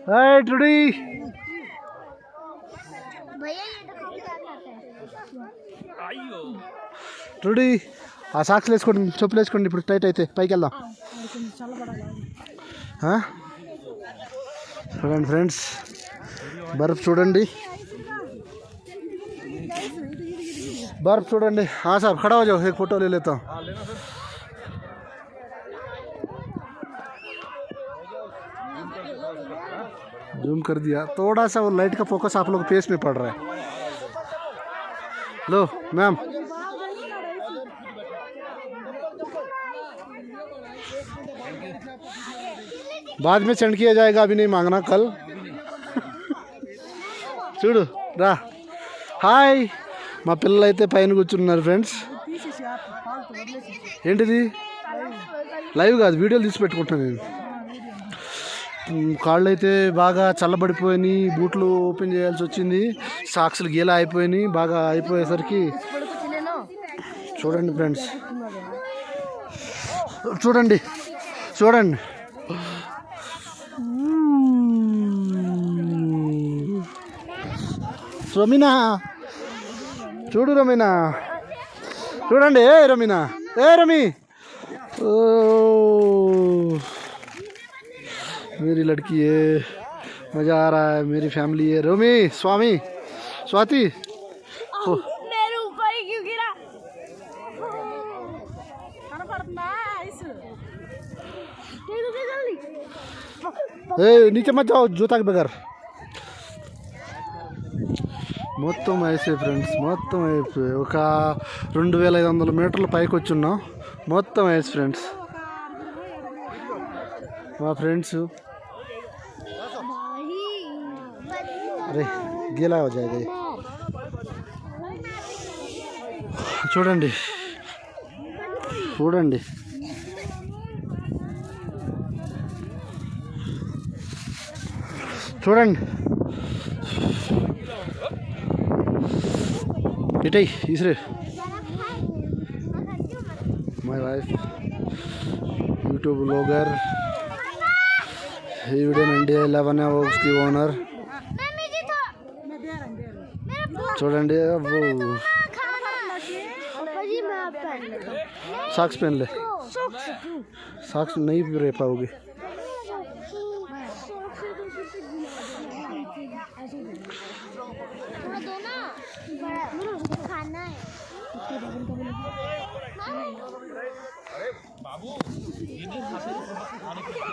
हाय टुडी टुडी आ socks వేసుకోండి చెప్పులు వేసుకోండి ఇప్పుడు టైట్ అయితే పైకి వెళ్దాం చూడండి ఫ్రెండ్స్ బర్ఫ్ చూడండి बर्फ छोड़ेंगे। हाँ साहब खड़ा हो जाओ एक फ़ोटो ले लेता हूँ। जूम कर दिया थोड़ा सा वो लाइट का फोकस आप लोग फेस में पड़ रहा है। लो मैम बाद में सेंड किया जाएगा अभी नहीं मांगना कल। చూడు రా హాయ్ మా పిల్లలు అయితే పైన కూర్చున్నారు ఫ్రెండ్స్। ఏంటిది లైవ్ కాదు వీడియోలు తీసి పెట్టుకుంటున్నాను నేను। కాళ్ళు అయితే బాగా చల్లబడిపోయినాయి బూట్లు ఓపెన్ చేయాల్సి వచ్చింది సాక్స్లు గీలా అయిపోయినాయి బాగా అయిపోయేసరికి చూడండి ఫ్రెండ్స్ చూడండి చూడండి రమీనా చూడు రమీనా చూడండి ఏ రమీనా ఏ రमी ओ मेरी लड़की है मज़ा आ रहा है मेरी फैमिली है। रोमी स्वामी स्वाति मेरे ऊपर ही क्यों गिरा नीचे मत जाओ जूता के बगैर మొత్తం అయిపోయి ఫ్రెండ్స్ మొత్తం అయిపోయి ఒక 2500 మీటర్ల పైకి వచ్చున్నాం మొత్తం అయిపోయి ఫ్రెండ్స్ మా ఫ్రెండ్స్ అరే గీలా हो जाएगा చూడండి చూడండి చూడండి इटे इसरे my wife YouTube blogger video India 11 है वो उसकी ओनर చూడండి वो सॉक्स पहन ले सॉक्स नहीं रह पाओगे।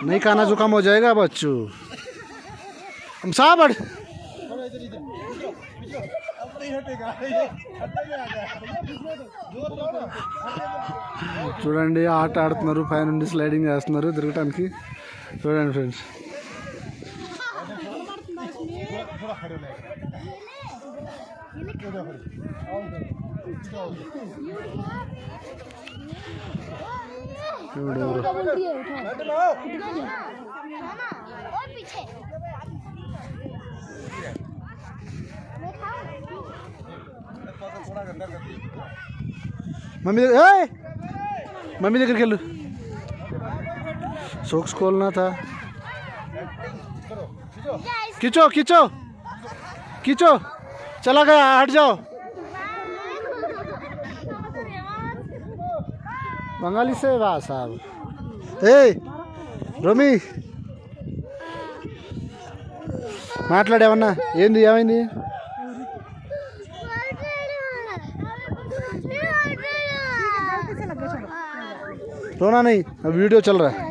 नहीं खाना जुकाम हो जाएगा बच्चू हम साहब చూడండి ఆట ఆడుతున్నారు పై నుండి స్లైడింగ్ చేస్తున్నారు తిరగడానికి చూడండి ఫ్రెండ్స్ मम्मी मम्मी దగ్గరికి వెళ్ళు सॉक्स खोलना था खींचो खींचो खींचो चला गया हट जाओ बंगाली से वाह साहब ए रोमी మాట్లాడేవన్నా ఏంది ఏమైంది रोना नहीं अब वीडियो चल रहा है।